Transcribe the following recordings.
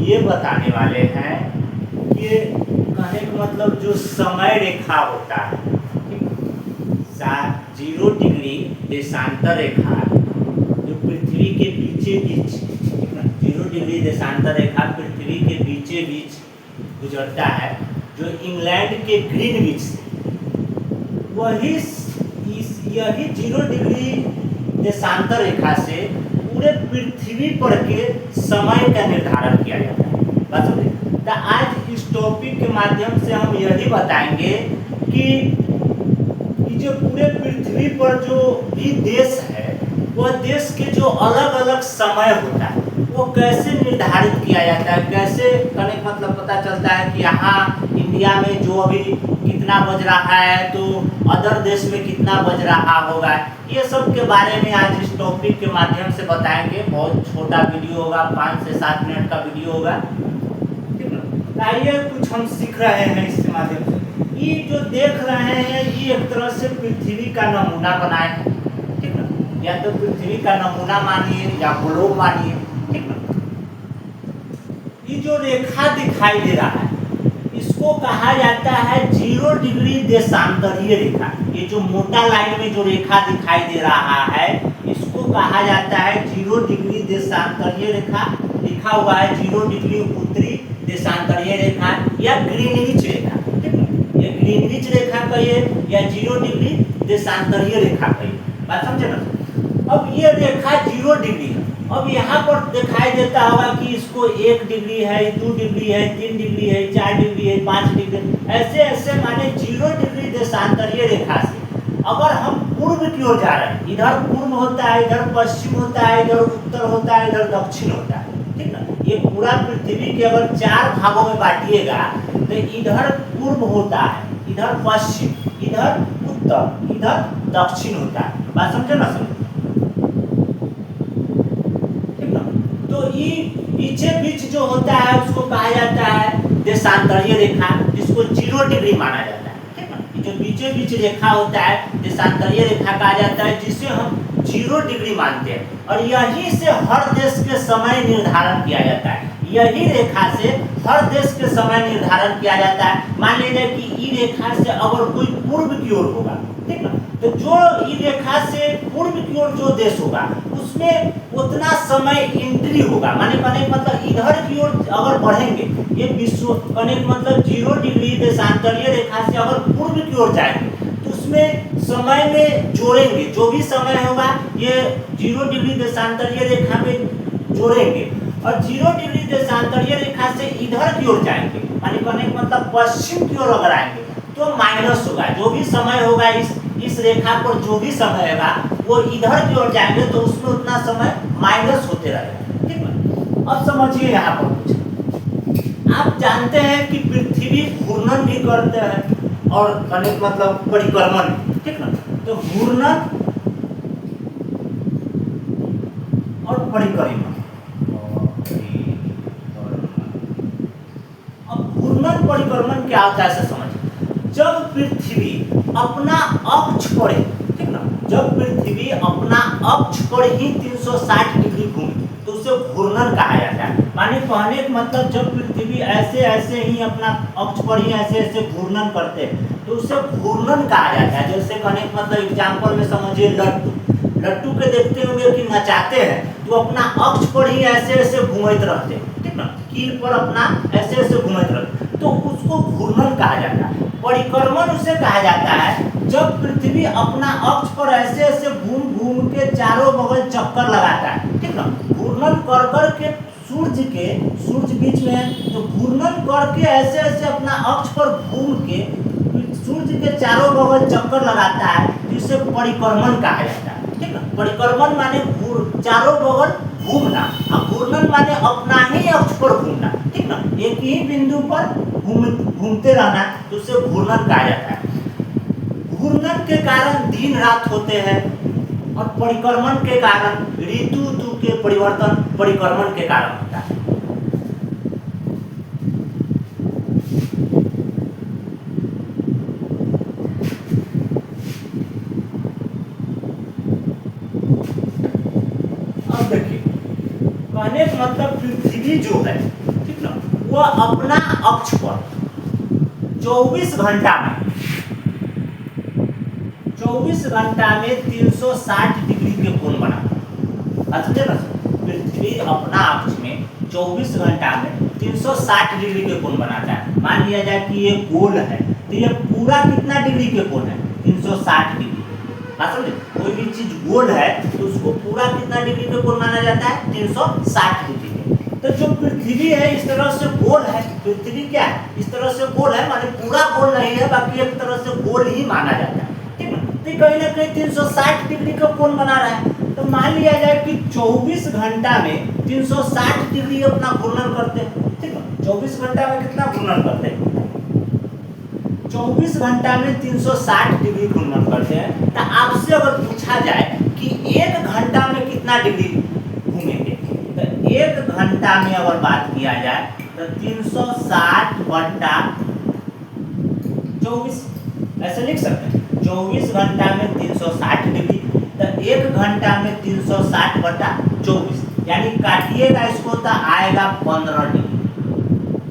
ये बताने वाले हैं कि कहने का मतलब जो समय रेखा होता है, ठीक, 0 डिग्री देशांतर रेखा जो पृथ्वी के बीचे बीच, 0 डिग्री देशांतर रेखा पृथ्वी के बीचे बीच गुजरता है, जो इंग्लैंड के ग्रीनविच से, यही 0 डिग्री देशांतर रेखा से पूरे पृथ्वी पर के समय का निर्धारण किया जाता है। बात समझे? तो आज इस टॉपिक के माध्यम से हम यही बताएंगे कि जो पूरे पृथ्वी पर जो भी देश है, वह देश के जो अलग अलग समय होता है वो कैसे निर्धारित किया जाता है, कैसे करने का मतलब पता चलता है कि यहाँ इंडिया में जो अभी कितना बज रहा है तो अदर देश में कितना बज रहा होगा, ये सब के बारे में आज इस टॉपिक के माध्यम से बताएंगे। बहुत छोटा वीडियो होगा, 5 से 7 मिनट का वीडियो होगा, ठीक ना। आइए कुछ हम सीख रहे हैं इसके माध्यम से। ये जो देख रहे हैं ये एक तरह से पृथ्वी का नमूना बनाए हैं, ठीक ना, या तो पृथ्वी का नमूना मानिए या ग्लोब मानिए, ठीक ना। ये जो रेखा दिखाई दे रहा है इसको कहा जाता है 0 डिग्री देशांतरीय रेखा। ये जो मोटा लाइन में जो रेखा दिखाई दे रहा है इसको कहा जाता है 0 डिग्री देशांतरीय रेखा। लिखा हुआ है 0 डिग्री उत्तरी देशांतरीय रेखा या ग्रीनविच रेखा, ठीक है। ये ग्रीनविच रेखा कहिए या 0 डिग्री देशांतरीय रेखा कहिए, बात समझे ना। अब ये रेखा 0 डिग्री है। अब यहाँ पर दिखाई देता होगा कि इसको 1 डिग्री है, 2 डिग्री है, 3 डिग्री है, 4 डिग्री है, 5 डिग्री, ऐसे ऐसे माने 0 डिग्री देशांतरीय रेखा से अगर हम पूर्व की ओर जा रहे हैं, इधर पूर्व होता है, इधर पश्चिम होता है, इधर उत्तर होता है, इधर दक्षिण होता है, ठीक ना। ये पूरा पृथ्वी के अगर 4 भागों में बांटिएगा तो इधर पूर्व होता है, इधर पश्चिम, इधर उत्तर, इधर दक्षिण होता है, बात समझे ना समझे। तो ये बीचे बीच जो होता है उसको कहा जाता है देशांतरीय रेखा, जिसको 0 डिग्री माना जाता है, ठीक ना। ये जो बीचे बीच रेखा होता है देशांतरीय रेखा कहा जाता है, जिसे हम 0 डिग्री मानते हैं। और यहीं से हर देश के समय निर्धारण किया जाता है, यही रेखा से हर देश के समय निर्धारण किया जाता है। मान लीजिए कि ई रेखा से अगर कोई पूर्व की ओर होगा, ठीक ना, तो जो ई रेखा से पूर्व की ओर जो देश होगा उसमें उतना समय एंट्री होगा, माने मतलब इधर की ओर अगर बढ़ेंगे, ये विश्व मतलब 0 डिग्री देशांतरीय रेखा से अगर पूर्व की ओर जाएंगे तो उसमें समय में जोड़ेंगे, जो भी समय होगा ये 0 डिग्री देशांतरीय रेखा में जोड़ेंगे। और 0 डिग्री देशांतरीय रेखा से इधर की ओर जाएंगे, माने मतलब पश्चिम की ओर अगर आएंगे तो माइनस होगा, जो भी समय होगा इस रेखा पर जो भी समय होगा वो इधर की ओर जाएंगे तो उसमें उतना समय माइनस होते रहेगा, ठीक है। अब समझिए यहाँ पर कुछ आप जानते हैं कि पृथ्वी घूर्णन भी करते हैं और अनेक मतलब परिक्रमण, ठीक ना। तो घूर्णन और परिक्रमण, अब घूर्णन परिक्रमण क्या होता है समझ। जब पृथ्वी अपना अक्ष पर, ठीक ना, जब पृथ्वी अपना अक्ष पर ही 360 डिग्री घूमे तो उसे घूर्णन कहा जाता है। माने कहने का मतलब जब पृथ्वी ऐसे ऐसे ही अपना अक्ष पर ही ऐसे ऐसे घूर्णन करते हैं तो उसे घूर्णन कहा जाता है। जैसे कहने का मतलब एग्जाम्पल में समझिए लट्टू के देखते होंगे कि नचाते हैं तो अपना अक्ष पर ही ऐसे ऐसे घूमते रहते हैं, ठीक ना, कील पर अपना ऐसे ऐसे घूमते रहते, तो उसको घूर्णन कहा जाता है। परिक्रमण उसे कहा जाता है जब पृथ्वी अपना अक्ष पर ऐसे ऐसे घूम घूम के चारों बगल चक्कर लगाता है, ठीक ना। घूर्णन कर कर के सूर्य बीच में है तो घूर्णन करके ऐसे ऐसे अपना अक्ष पर घूम के सूर्य के चारों बगल चक्कर लगाता है, जिसे परिक्रमण कहा जाता है, ठीक ना। परिक्रमण माने चारों बगल घूमना और घूर्णन माने अपना ही अक्ष पर घूमना, ठीक ना, एक ही बिंदु पर घूमते रहना, तो उसे घूर्णन कहा जाता है। घूर्णन के कारण दिन रात होते हैं और परिक्रमण के कारण ऋतु के परिवर्तन परिक्रमण के कारण होता है। अब देखिए कहने का मतलब पृथ्वी जो है, ठीक वह अपना अक्ष पर 24 घंटा में 360 डिग्री के कोण बनाता। समझे ना, पृथ्वी अपना अक्ष में 24 घंटा में 360 डिग्री के कोण बनाता है। मान लिया जाए कि ये गोल है, तो ये पूरा कितना डिग्री के कोण है? 360 डिग्री। समझे, कोई भी चीज गोल है तो उसको पूरा कितना डिग्री के कोण माना जाता है? 360 डिग्री के। तो जो पृथ्वी है इस तरह से गोल है, पृथ्वी क्या है? इस तरह से गोल है, माने पूरा गोल नहीं है, बाकी एक तरह से गोल ही माना जाता है। ठीक है, तो कहीं ना कहीं 360 डिग्री का कोण बना रहा है। तो मान लिया जाए कि 24 घंटा में 360 डिग्री अपना घूर्णन करते हैं। ठीक है, 24 घंटा में कितना घूर्णन करते हैं? 24 घंटा में 360 डिग्री घूर्णन करते हैं। तो आपसे अगर पूछा जाए कि 1 घंटा में कितना डिग्री घूमेंगे, तो 1 घंटा में अगर बात किया जाए तो 360 बटा 24, ऐसे लिख सकते हैं। 24 घंटा में 360 डिग्री, तो 1 घंटा में 360 बटा 24, यानी काटिएगा इसको तो आएगा 15 डिग्री।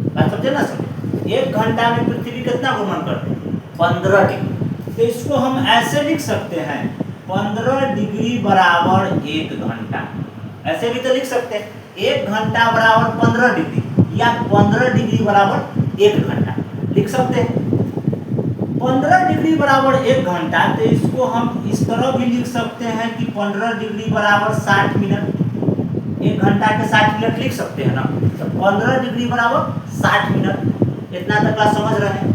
बात समझे ना? समझे, 1 घंटा में पृथ्वी कितना घूर्णन करते हैं? 15 डिग्री। तो इसको हम ऐसे लिख सकते हैं, 15 डिग्री बराबर 1 घंटा। ऐसे भी तो लिख सकते हैं, 1 घंटा बराबर 15 डिग्री, या 15 डिग्री बराबर 1 घंटा लिख सकते हैं। 15 डिग्री बराबर 1 घंटा, तो इसको हम इस तरह भी लिख सकते हैं कि 15 डिग्री बराबर 60 मिनट। 1 घंटा के 60 मिनट लिख सकते हैं ना। तो 15 डिग्री बराबर 60 मिनट, इतना तक का समझ रहे हैं।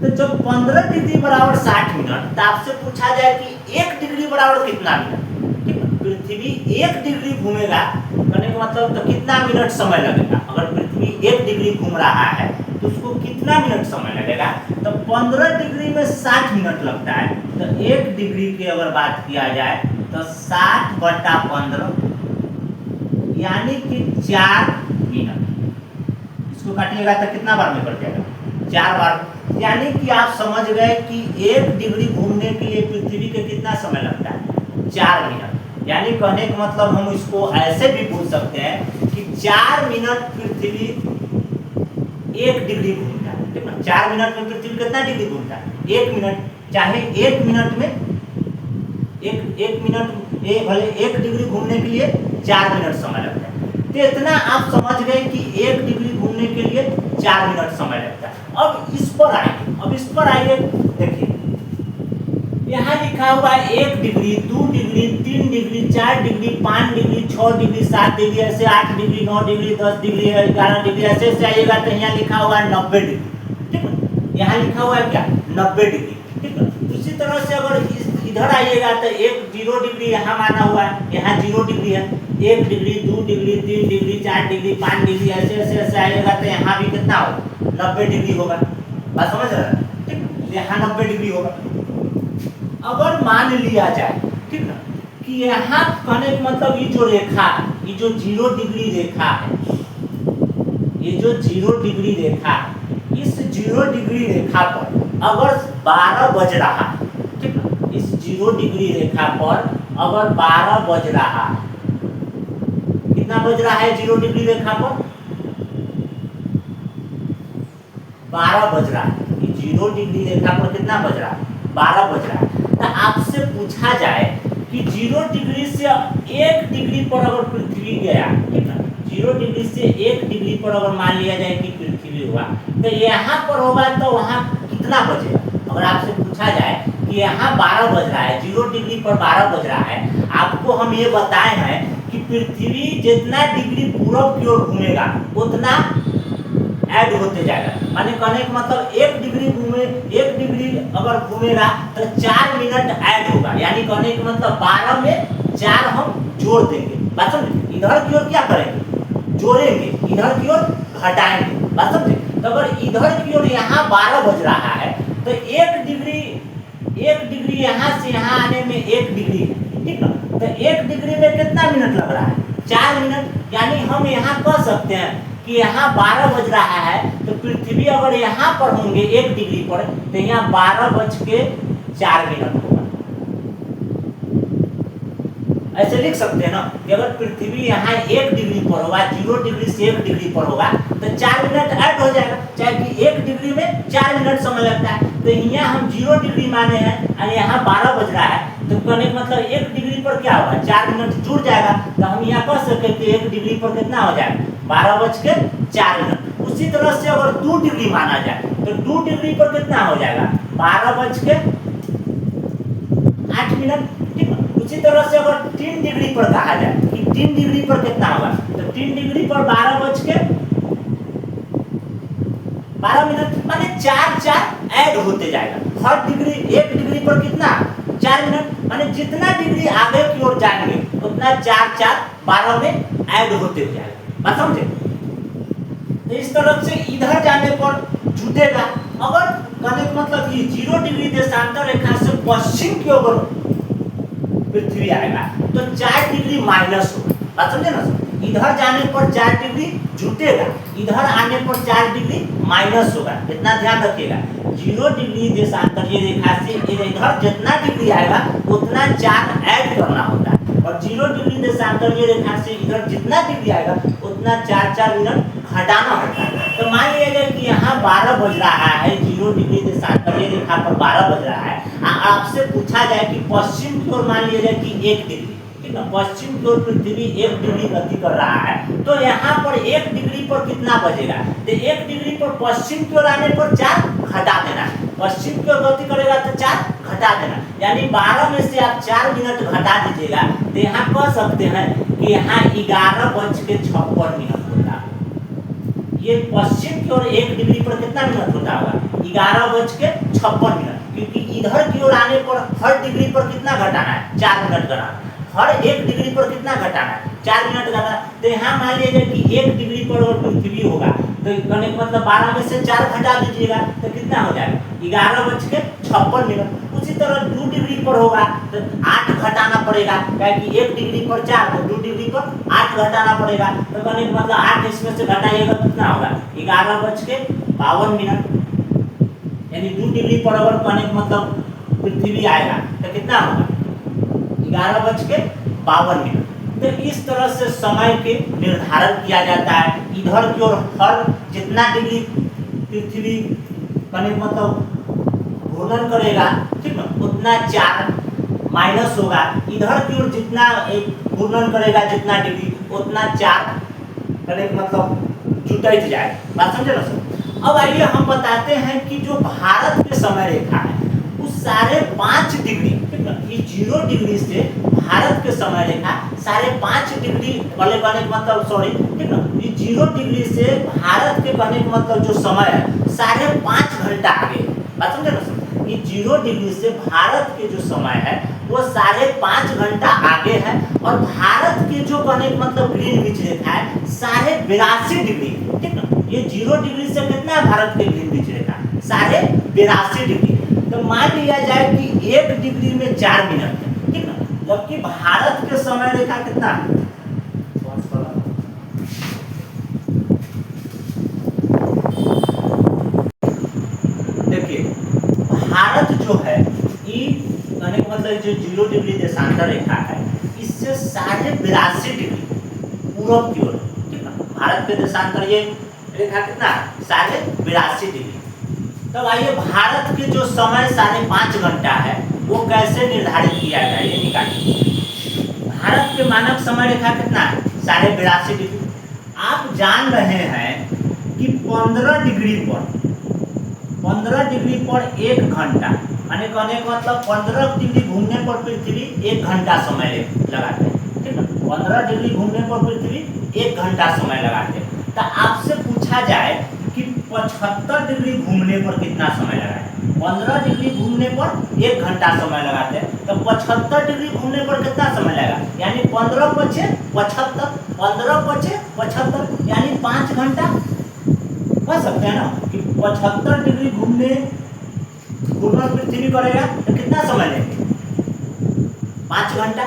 तो जब 15 डिग्री बराबर 60 मिनट, तो आपसे पूछा जाए कि 1 डिग्री बराबर कितना मिनट? ठीक है, पृथ्वी 1 डिग्री घूमेगा, कहने का मतलब तो कितना मिनट समय लगेगा? अगर पृथ्वी 1 डिग्री घूम रहा है तो उसको कितना मिनट समय लगेगा? तो 15 डिग्री में 60 मिनट लगता है, तो 1 डिग्री की अगर बात किया जाए तो 60 बटा 15, यानी कि 4 मिनट। इसको काटिएगा तो कितना बार में कट जाएगा? 4 बार। यानी कि आप समझ गए कि 1 डिग्री घूमने के लिए पृथ्वी के कितना समय लगता है? 4 मिनट। यानी कहने का मतलब हम इसको ऐसे भी पूछ सकते हैं कि 4 मिनट पृथ्वी 1 डिग्री घूमता है। ठीक है, 4 मिनट में पृथ्वी कितना डिग्री घूमता है? 1 मिनट। चाहे 1 मिनट में एक मिनट भले 1 डिग्री घूमने के लिए 4 मिनट समय लगता है। तो इतना आप समझ गए कि 1 डिग्री घूमने के लिए 4 मिनट समय लगता है। अब इस पर आइए, देखिए यहाँ लिखा हुआ है 1 degree, 2 degree, 3 degree, 4 degree, 5 degree, 6 degree, 7 degree, ऐसे 8 डिग्री, 9 डिग्री, 10 डिग्री, 11 डिग्री, ऐसे ऐसे आइएगा तो यहाँ लिखा हुआ है 90 डिग्री। ठीक है, यहाँ लिखा हुआ है क्या? 90 डिग्री। ठीक है, उसी तरह से अगर इधर आइएगा तो 0 डिग्री यहाँ माना हुआ है, यहाँ 0 डिग्री है। 1 degree, 2 degree, 3 degree, 4 degree, 5 degree, ऐसे ऐसे ऐसे आइएगा तो यहाँ भी कितना होगा? 90 डिग्री होगा। बात समझ रहे हैं? ठीक, यहाँ 90 डिग्री होगा। अगर मान लिया जाए, ठीक ना, कि यहाँ कहने का मतलब ये जो रेखा है, ये जो 0 डिग्री रेखा है, ये जो 0 डिग्री रेखा है, इस 0 डिग्री रेखा पर अगर 12 बज रहा है, ठीक ना, इस 0 डिग्री रेखा पर अगर 12 बज रहा है, कितना बज रहा है 0 डिग्री रेखा पर? 12 बज रहा है। 0 डिग्री रेखा पर कितना बज रहा है? 12 बज रहा है। तो आपसे पूछा जाए कि 0 डिग्री से 1 डिग्री पर अगर पृथ्वी गया, ठीक है, 0 डिग्री से 1 डिग्री पर अगर मान लिया जाए कि पृथ्वी हुआ, तो यहाँ पर होगा तो वहाँ कितना बजेगा? अगर आपसे पूछा जाए कि यहाँ 12 बज रहा है, 0 डिग्री पर 12 बज रहा है, आपको हम ये बताए हैं कि पृथ्वी जितना डिग्री पूरब की ओर घूमेगा उतना ऐड होते जाएगा। माने कहने का मतलब 1 डिग्री अगर घूमेगा तो 4 मिनट ऐड होगा, यानी कहने का मतलब 12 में 4 हम जोड़ देंगे। बात समझे? इधर की ओर क्या करेंगे? जोड़ेंगे, इधर की ओर घटाएंगे। बात समझे? तो अगर इधर की ओर यहाँ 12 बज रहा है तो 1 डिग्री यहाँ से यहाँ आने में 1 डिग्री है, ठीक है, तो 1 डिग्री में कितना मिनट लग रहा है? 4 मिनट। यानी हम यहाँ कह सकते हैं कि यहाँ 12 बज रहा है तो पृथ्वी अगर यहाँ पर होंगे 1 डिग्री पर तो यहाँ 12:04 होगा। ऐसे लिख सकते हैं ना कि अगर पृथ्वी यहाँ 1 डिग्री पर होगा, 0 डिग्री से 1 डिग्री पर होगा तो 4 मिनट ऐड हो जाएगा, चाहे कि 1 डिग्री में 4 मिनट समय लगता है। तो यहाँ हम 0 डिग्री माने हैं और यहाँ 12 बज रहा है, तो कहने का मतलब 1 डिग्री पर क्या होगा, 4 मिनट जुड़ जाएगा। तो हम यहाँ कह सकते हैं कि 1 डिग्री पर कितना हो जाएगा, 12:04। उसी तरह से अगर 2 डिग्री माना जाए तो 2 डिग्री पर कितना हो जाएगा, 12:08। ठीक है। उसी तरह से अगर 3 डिग्री पर कहा जाए कि 3 डिग्री पर कितना होगा, तो 3 डिग्री पर 12:12 माने 4 ऐड होते जाएगा। हर डिग्री 1 डिग्री पर कितना 4 मिनट, माने जितना डिग्री आगे की ओर जाएंगे उतना 4 में ऐड होते जाएगा। बात समझे? तो इस तरफ से इधर जाने पर जुटेगा। अगर कहने का मतलब ये 0 डिग्री देशांतर रेखा से पश्चिम की ओर पृथ्वी आएगा तो 4 डिग्री माइनस होगा। बात समझे ना? इधर जाने पर 4 डिग्री जुटेगा, इधर आने पर 4 डिग्री माइनस होगा। इतना ध्यान रखिएगा, 0 डिग्री देशांतरीय रेखा से इधर जितना डिग्री आएगा उतना 4 ऐड करना होता है, और 0 डिग्री देशांतरीय रेखा से इधर जितना डिग्री आएगा उतना 4 मिनट घटाना होता है। तो मान लिया जाए कि यहाँ 12 बज रहा है, 0 डिग्री देशांतरीय रेखा पर 12 बज रहा है। आपसे पूछा जाए कि पश्चिम की ओर मान लिया जाए कि 1 डिग्री, ठीक है, पश्चिम की ओर पृथ्वी 1 डिग्री गति कर रहा है, तो यहाँ पर 1 डिग्री पर कितना बजेगा, तो 1 डिग्री पर पश्चिम की ओर आने पर 4 घटा देना, पश्चिम की ओर गति करेगा तो 4 घटा देना, यानी 12 में से आप 4 मिनट घटा दीजिएगा। तो यहाँ कह सकते हैं कि यहाँ 11:56 होता है। ये पश्चिम की ओर 1 डिग्री पर कितना मिनट होता होगा, 11:56, क्योंकि इधर की ओर आने पर हर डिग्री पर कितना घटाना है, 4 मिनट घटाना, हर 1 डिग्री पर कितना घटाना है, 4 मिनट घटाना। तो यहाँ मान लीजिए कि 1 डिग्री पर और पृथ्वी होगा, तो कहने का मतलब 12 में से 4 घटा दीजिएगा तो कितना हो जाएगा, 11:56। उसी तरह 2 डिग्री पर होगा तो 8 घटाना पड़ेगा, क्योंकि 1 डिग्री पर 4 तो 2 डिग्री पर 8 घटाना पड़ेगा। तो कहने का मतलब 8 इसमें से घटाइएगा कितना होगा, 11:52, यानी 2 डिग्री पर अगर कहने का मतलब पृथ्वी आएगा तो कितना होगा, 11:52। तो इस तरह से समय के निर्धारण किया जाता है। इधर की ओर हर जितना डिग्री पृथ्वी कहने का मतलब घूर्णन करेगा, ठीक है, उतना 4 माइनस होगा, इधर की ओर जितना एक घूर्णन करेगा जितना डिग्री उतना 4 कहने का मतलब जुटाई जाएगा। बात समझे ना सर? अब आइए हम बताते हैं कि जो भारत के समय रेखा है उस 5.5 डिग्री, ठीक है, ये 0 डिग्री से भारत के समय रेखा 5.5 डिग्री वाले कहने का मतलब सॉरी, ठीक है, ये 0 डिग्री से भारत के कहने का मतलब जो समय है 5.5 घंटा आगे। बात समझे ना सर? ये 0 डिग्री से भारत के जो समय है वो 5.5 घंटा आगे है, और भारत के जो कहने का मतलब ग्रीनविच रेखा है 82.5 डिग्री, ठीक है। ये 0 डिग्री से कितना है भारत के ग्रीनविच रेखा 82.5 डिग्री। तो मान लिया जाए कि 1 डिग्री में 4 मिनट है, ठीक है, जबकि भारत के समय रेखा कितना है, देखिए भारत जो है ये कहने का मतलब जो 0 डिग्री देशांतर रेखा है इससे 82.5 डिग्री पूरब की ओर, ठीक है, भारत के देशांतर ये रेखा कितना है 82.5 डिग्री। तब आइए भारत के जो समय 5.5 घंटा है वो कैसे निर्धारित किया जाए, ये निकालिए। भारत के मानक समय रेखा कितना है 82.5 डिग्री। आप जान रहे हैं कि 15 डिग्री पर 1 घंटा, यानी कहने का मतलब 15 डिग्री घूमने पर पृथ्वी 1 घंटा समय लगाते हैं, ठीक है, 15 डिग्री घूमने पर पृथ्वी 1 घंटा समय लगाते हैं। तो आपसे पूछा जाए कि 75 डिग्री घूमने पर कितना समय लगाए, 15 डिग्री घूमने पर 1 घंटा समय लगाते हैं, तो 75 डिग्री घूमने पर कितना समय लगा, यानी 15 × 5 = 75 यानी 5 घंटा। कह सकते हैं ना कि 75 डिग्री घूमना पृथ्वी करेगा तो कितना समय लेंगे, 5 घंटा।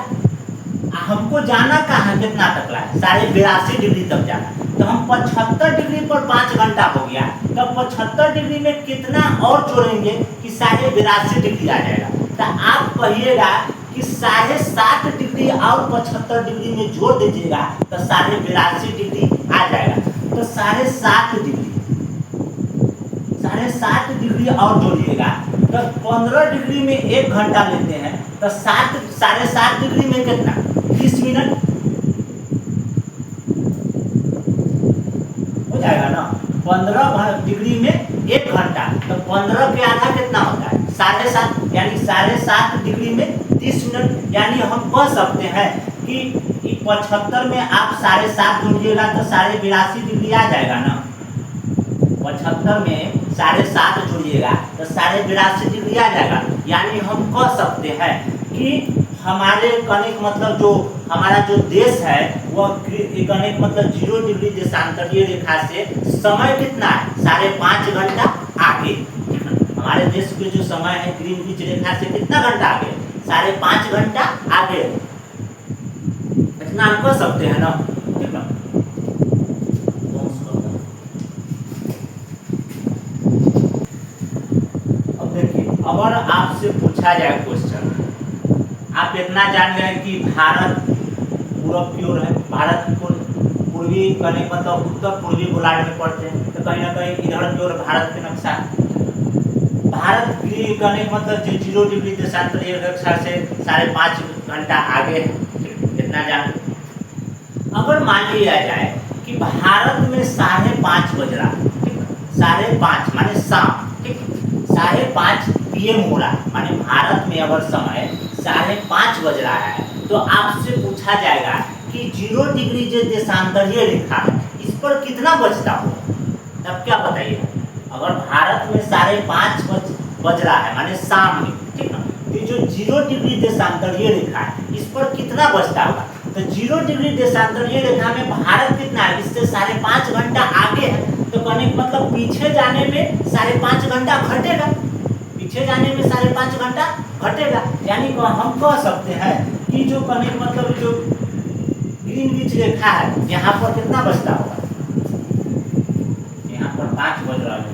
हमको जाना कहाँ कितना तक ला है, 82.5 डिग्री तक जाना, तो हम 75 डिग्री पर 5 घंटा हो गया, तो 75 डिग्री में कितना और जोड़ेंगे कि 82.5 डिग्री आ जाएगा। तो आप कहिएगा कि 7.5 डिग्री और 75 डिग्री में जोड़ दीजिएगा तो 82.5 डिग्री आ जाएगा। तो 7.5 डिग्री, 7.5 डिग्री और जोड़िएगा तो 15 डिग्री में 1 घंटा लेते हैं, तो 7.5 डिग्री में कितना 20 मिनट हो जाएगा ना। 15 डिग्री में 1 घंटा, तो 15 के आधा कितना होता है 7.5, यानी 7.5 डिग्री में 30 मिनट। यानी हम कह सकते हैं कि 75 में आप 7.5 जोड़िएगा तो 82.5 डिग्री आ जाएगा ना। 75 में 7.5 जोड़िएगा तो 82.5 डिग्री आ जाएगा। यानी हम कह सकते हैं कि हमारे कनिक मतलब जो हमारा जो देश है वह कनिक मतलब 0 डिग्री देशांतरीय रेखा से समय कितना है 5.5 घंटा आगे। हमारे देश के जो समय है ग्रीनविच रेखा से कितना घंटा आगे 5.5 घंटा आगे, इतना हम कह सकते हैं ना, ठीक ना। अब देखिए अगर आपसे पूछा जाए क्वेश्चन, आप इतना जान गए कि भारत पूरब की ओर है, भारत पूर्वी कने मतलब उत्तर पूर्वी गोलार्ध में पड़ते हैं, तो कहीं ना कहीं इधर की ओर भारत के नक्शा, भारत की कने मतलब जो 0 डिग्री देशांतरीय रेखा से 5.5 घंटा आगे है, इतना जान। अगर मान लिया जाए कि भारत में 5:30 बज रहा है, ठीक, 5:30 माने शाम, ठीक, 5:30 PM हो रहा है, माने भारत में अगर समय 5:30 बज रहा है, तो आपसे पूछा जाएगा कि 0 डिग्री जो देशांतरीय रेखा है इस पर कितना बजता हो, तब क्या बताइए। अगर भारत में 5:30 बज रहा है माने शाम में, ठीक ना, तो जो 0 डिग्री देशांतरीय रेखा है इस पर कितना बजता होगा। तो 0 डिग्री देशांतरीय रेखा में भारत कितना है, इससे 5.5 घंटा आगे है, तो कहने मतलब पीछे जाने में 5.5 घंटा घटेगा, पीछे जाने में 5.5 घंटा घटेगा। यानी हम कह सकते हैं कि जो कहने मतलब जो ग्रीनविच रेखा है यहाँ पर कितना बजता होगा, यहाँ पर 5 बज रहा है।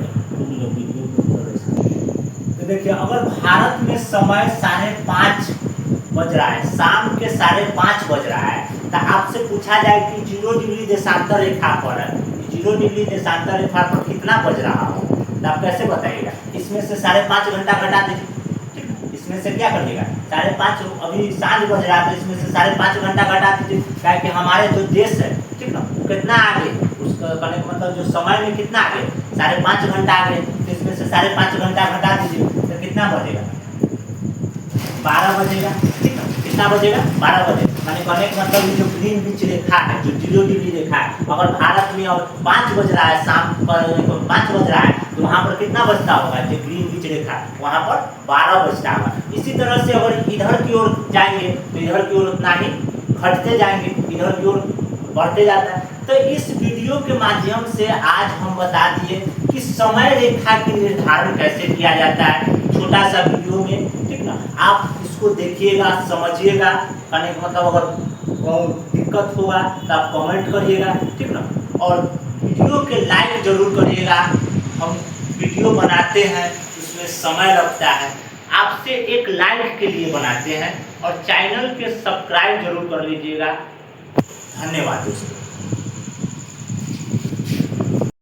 तो देखिए अगर भारत में समय 5:30 बज रहा है, शाम के 5:30 बज रहा है, तो आपसे पूछा जाए कि 0 डिग्री देशांतर रेखा पर 0 डिग्री देशांतर रेखा पर कितना बज रहा हो, तो आप कैसे बताइएगा। इसमें से 5.5 घंटा घटा दीजिए, ठीक है, इसमें से क्या करिएगा 5:30, अभी सांझ बज रहा है तो इसमें से 5.5 घंटा घटा दीजिए, क्या कि हमारे जो देश है, ठीक ना, कितना आगे उसका मतलब जो समय में कितना आगे 5.5 घंटा आगे, तो इसमें से 5.5 घंटा घटा दीजिए तो कितना बजेगा 12 बजेगा, ठीक है, कितना बजेगा 12 बजे। माने कहने का मतलब जो ग्रीनविच रेखा है जो 0 डिग्री रेखा है, अगर भारत में और 5 बज रहा है शाम पर 5 बज रहा है, तो वहाँ पर कितना बजता होगा जो ग्रीनविच रेखा वहाँ पर 12 बजता होगा। इसी तरह से अगर इधर की ओर जाएंगे तो इधर की ओर उतना ही घटते जाएंगे, इधर की ओर बढ़ते जाता है। तो इस वीडियो के माध्यम से आज हम बता दिए कि समय रेखा की निर्धारण कैसे किया जाता है, छोटा सा वीडियो में, ठीक ना। आप इसको देखिएगा, समझिएगा, कहने का मतलब अगर दिक्कत होगा तो आप कमेंट करिएगा, ठीक ना, और वीडियो के लाइक जरूर करिएगा। हम वीडियो बनाते हैं उसमें समय लगता है, आपसे एक लाइक के लिए बनाते हैं, और चैनल के सब्सक्राइब जरूर कर लीजिएगा। धन्यवाद दोस्तों।